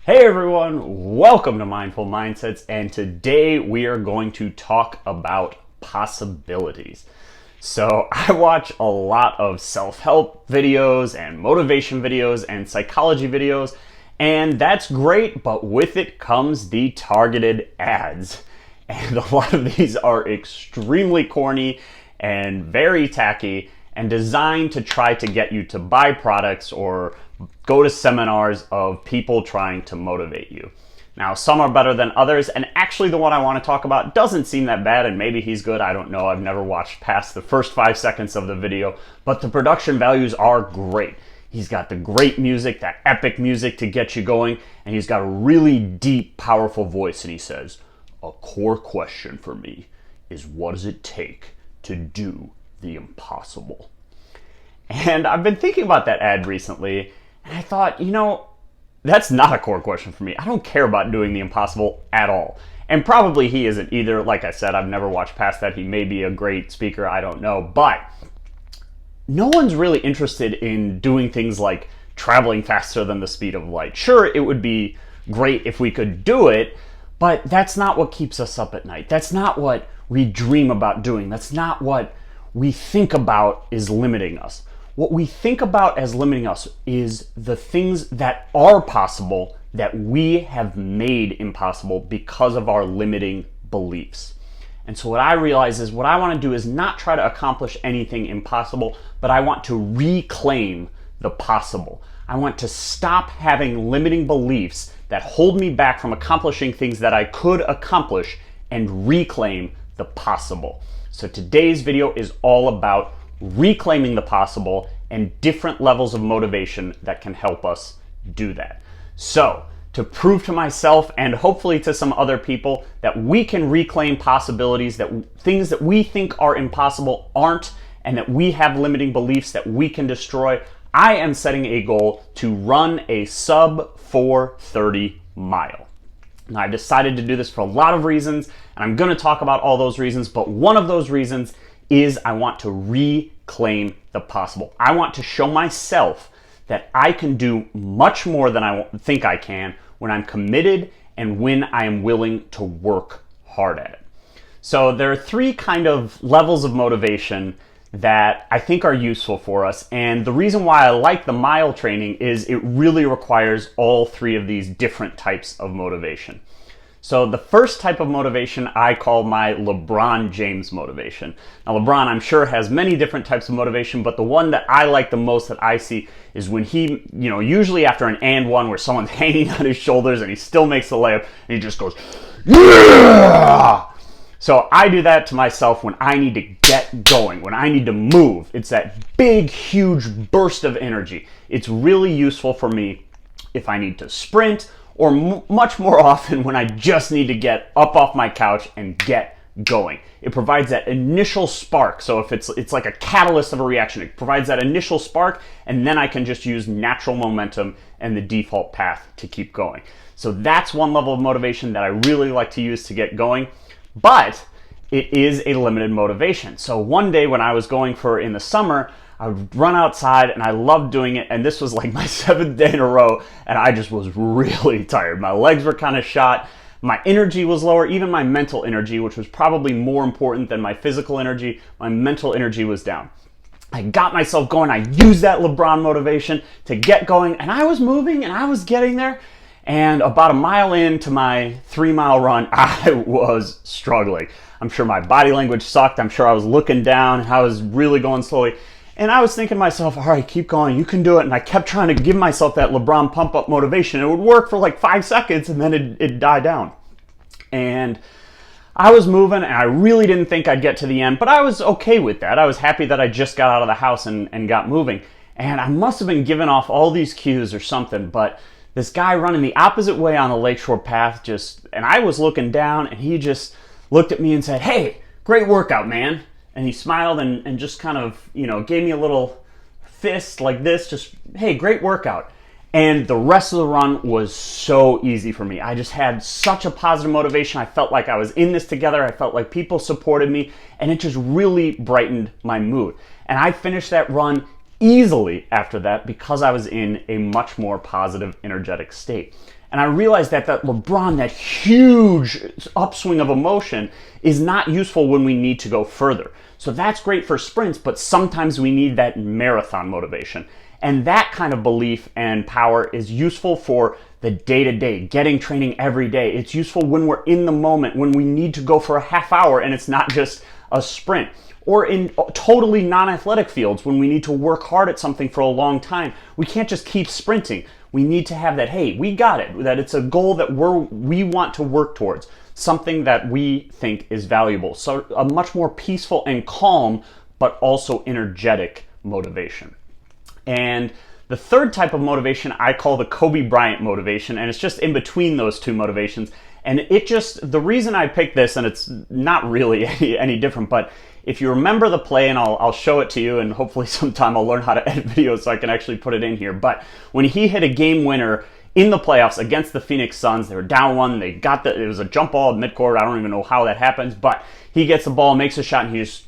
Hey everyone, welcome to Mindful Mindsets, and today we are going to talk about possibilities. So I watch a lot of self-help videos and motivation videos and psychology videos, and that's great, but with it comes the targeted ads. And a lot of these are extremely corny and very tacky and designed to try to get you to buy products or go to seminars of people trying to motivate you. Now, some are better than others, and actually the one I want to talk about doesn't seem that bad, and maybe he's good, I don't know. I've never watched past the first 5 seconds of the video, but the production values are great. He's got the great music, that epic music to get you going, and he's got a really deep, powerful voice, and he says, "A core question for me is, what does it take to do the impossible?" And I've been thinking about that ad recently, and I thought, that's not a core question for me. I don't care about doing the impossible at all. And probably he isn't either. Like I said, I've never watched past that. He may be a great speaker, I don't know. But no one's really interested in doing things like traveling faster than the speed of light. Sure, it would be great if we could do it, but that's not what keeps us up at night. That's not what we dream about doing. That's not what we think about is limiting us. What we think about as limiting us is the things that are possible that we have made impossible because of our limiting beliefs. And so what I realize is what I want to do is not try to accomplish anything impossible, but I want to reclaim the possible. I want to stop having limiting beliefs that hold me back from accomplishing things that I could accomplish and reclaim the possible. So today's video is all about reclaiming the possible and different levels of motivation that can help us do that. So, to prove to myself and hopefully to some other people that we can reclaim possibilities, that things that we think are impossible aren't, and that we have limiting beliefs that we can destroy, I am setting a goal to run a sub 4:30 mile. Now, I've decided to do this for a lot of reasons, and I'm going to talk about all those reasons, but one of those reasons is I want to reclaim the possible. I want to show myself that I can do much more than I think I can when I'm committed and when I am willing to work hard at it. So there are 3 kind of levels of motivation that I think are useful for us, and the reason why I like the mile training is it really requires all 3 of these different types of motivation. So the first type of motivation I call my LeBron James motivation. Now LeBron, I'm sure, has many different types of motivation, but the one that I like the most that I see is when he, usually after an and one where someone's hanging on his shoulders and he still makes the layup and he just goes, "Yeah!" So I do that to myself when I need to get going, when I need to move. It's that big, huge burst of energy. It's really useful for me if I need to sprint, or much more often when I just need to get up off my couch and get going. It provides that initial spark. So if it's like a catalyst of a reaction, it provides that initial spark, and then I can just use natural momentum and the default path to keep going. So that's one level of motivation that I really like to use to get going, but it is a limited motivation. So one day when I was going in the summer, I would run outside and I loved doing it, and this was like my 7th day in a row, and I just was really tired. My legs were kind of shot, my energy was lower, even my mental energy, which was probably more important than my physical energy, my mental energy was down. I got myself going, I used that LeBron motivation to get going, and I was moving and I was getting there, and about a mile into my 3-mile run, I was struggling. I'm sure my body language sucked, I'm sure I was looking down, I was really going slowly. And I was thinking to myself, all right, keep going, you can do it. And I kept trying to give myself that LeBron pump-up motivation. It would work for like 5 seconds, and then it'd die down. And I was moving, and I really didn't think I'd get to the end, but I was okay with that. I was happy that I just got out of the house and got moving. And I must have been giving off all these cues or something, but this guy running the opposite way on the Lakeshore Path and I was looking down, and he just looked at me and said, "Hey, great workout, man." And he smiled and just kind of, gave me a little fist like this, just, "Hey, great workout." And the rest of the run was so easy for me. I just had such a positive motivation. I felt like I was in this together. I felt like people supported me, and it just really brightened my mood. And I finished that run easily after that because I was in a much more positive, energetic state. And I realized that LeBron, that huge upswing of emotion, is not useful when we need to go further. So that's great for sprints, but sometimes we need that marathon motivation. And that kind of belief and power is useful for the day-to-day, getting training every day. It's useful when we're in the moment, when we need to go for a half hour and it's not just a sprint. Or in totally non-athletic fields, when we need to work hard at something for a long time. We can't just keep sprinting. We need to have that, hey, we got it, that it's a goal that we want to work towards, something that we think is valuable. So a much more peaceful and calm, but also energetic motivation. And the third type of motivation I call the Kobe Bryant motivation, and it's just in between those two motivations. And the reason I picked this, and it's not really any different, but if you remember the play, and I'll show it to you, and hopefully sometime I'll learn how to edit videos so I can actually put it in here. But when he hit a game winner in the playoffs against the Phoenix Suns, they were down one, it was a jump ball at midcourt, I don't even know how that happens, but he gets the ball, makes a shot, and he just...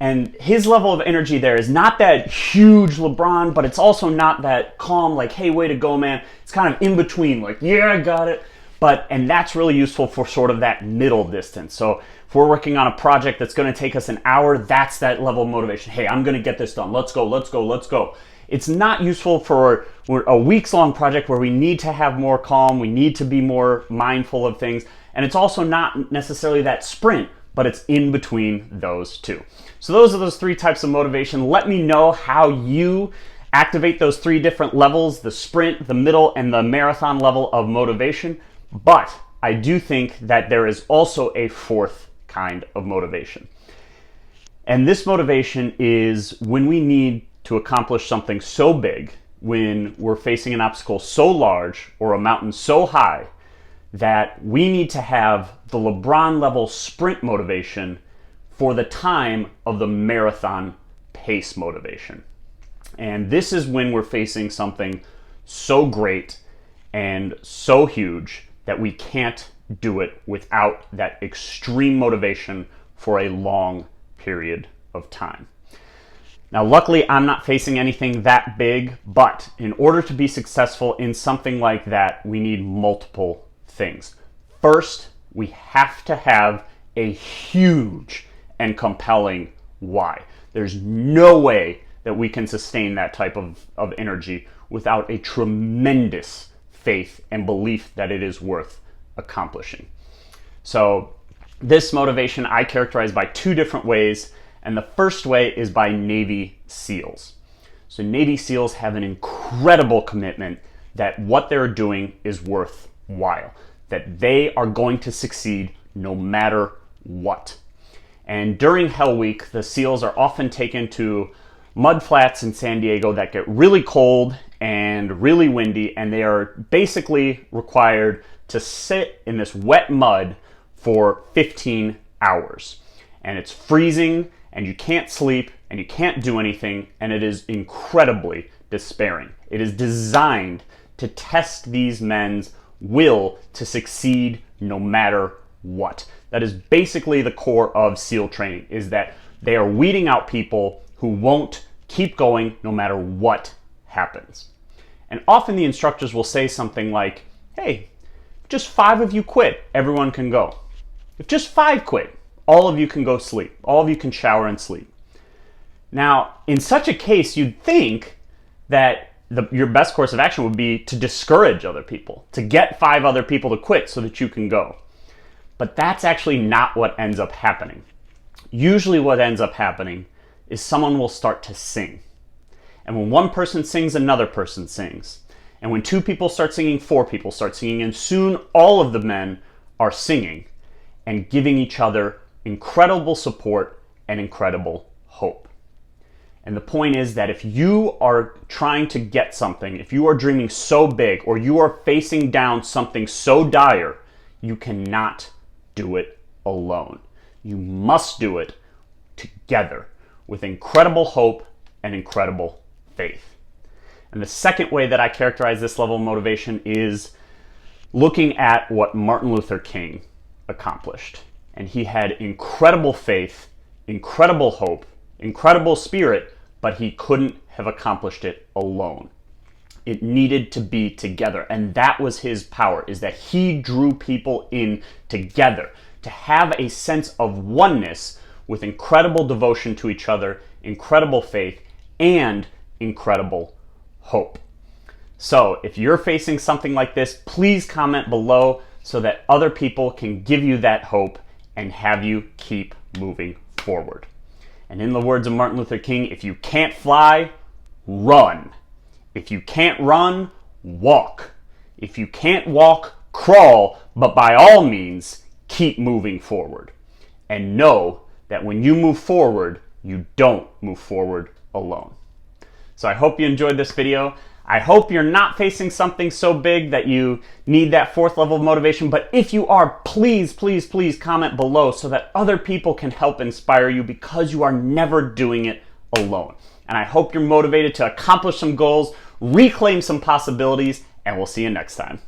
And his level of energy there is not that huge LeBron, but it's also not that calm, like, hey, way to go, man. It's kind of in between, like, yeah, I got it. And that's really useful for sort of that middle distance. So if we're working on a project that's going to take us an hour, that's that level of motivation. Hey, I'm going to get this done. Let's go, let's go, let's go. It's not useful for a weeks-long project where we need to have more calm, we need to be more mindful of things, and it's also not necessarily that sprint, but it's in between those two. So those are those three types of motivation. Let me know how you activate those three different levels, the sprint, the middle, and the marathon level of motivation. But I do think that there is also a fourth kind of motivation. And this motivation is when we need to accomplish something so big, when we're facing an obstacle so large or a mountain so high, that we need to have the LeBron level sprint motivation for the time of the marathon pace motivation. And this is when we're facing something so great and so huge that we can't do it without that extreme motivation for a long period of time. Now, luckily, I'm not facing anything that big, but in order to be successful in something like that, we need multiple things. First, we have to have a huge and compelling why. There's no way that we can sustain that type of energy without a tremendous faith and belief that it is worth accomplishing. So this motivation I characterize by two different ways, and the first way is by Navy SEALs. So Navy SEALs have an incredible commitment that what they're doing is worthwhile, that they are going to succeed no matter what. And during Hell Week, the SEALs are often taken to mud flats in San Diego that get really cold and really windy, and they are basically required to sit in this wet mud for 15 hours. And it's freezing, and you can't sleep, and you can't do anything, and it is incredibly despairing. It is designed to test these men's will to succeed no matter what. That is basically the core of SEAL training, is that they are weeding out people who won't keep going no matter what happens. And often the instructors will say something like, hey, if just 5 of you quit, everyone can go. If just 5 quit, all of you can go sleep. All of you can shower and sleep. Now, in such a case, you'd think that your best course of action would be to discourage other people, to get 5 other people to quit so that you can go. But that's actually not what ends up happening. Usually what ends up happening is someone will start to sing. And when one person sings, another person sings. And when 2 people start singing, 4 people start singing, and soon all of the men are singing and giving each other incredible support and incredible hope. And the point is that if you are trying to get something, if you are dreaming so big, or you are facing down something so dire, you cannot do it alone. You must do it together with incredible hope and incredible faith. And the second way that I characterize this level of motivation is looking at what Martin Luther King accomplished. And he had incredible faith, incredible hope, incredible spirit, but he couldn't have accomplished it alone. It needed to be together. And that was his power, is that he drew people in together to have a sense of oneness with incredible devotion to each other, incredible faith, and incredible hope. So if you're facing something like this, please comment below so that other people can give you that hope and have you keep moving forward. And in the words of Martin Luther King, if you can't fly, run. If you can't run, walk. If you can't walk, crawl, but by all means, keep moving forward. And know that when you move forward, you don't move forward alone. So I hope you enjoyed this video. I hope you're not facing something so big that you need that fourth level of motivation, but if you are, please, please, please comment below so that other people can help inspire you, because you are never doing it alone. And I hope you're motivated to accomplish some goals, reclaim some possibilities, and we'll see you next time.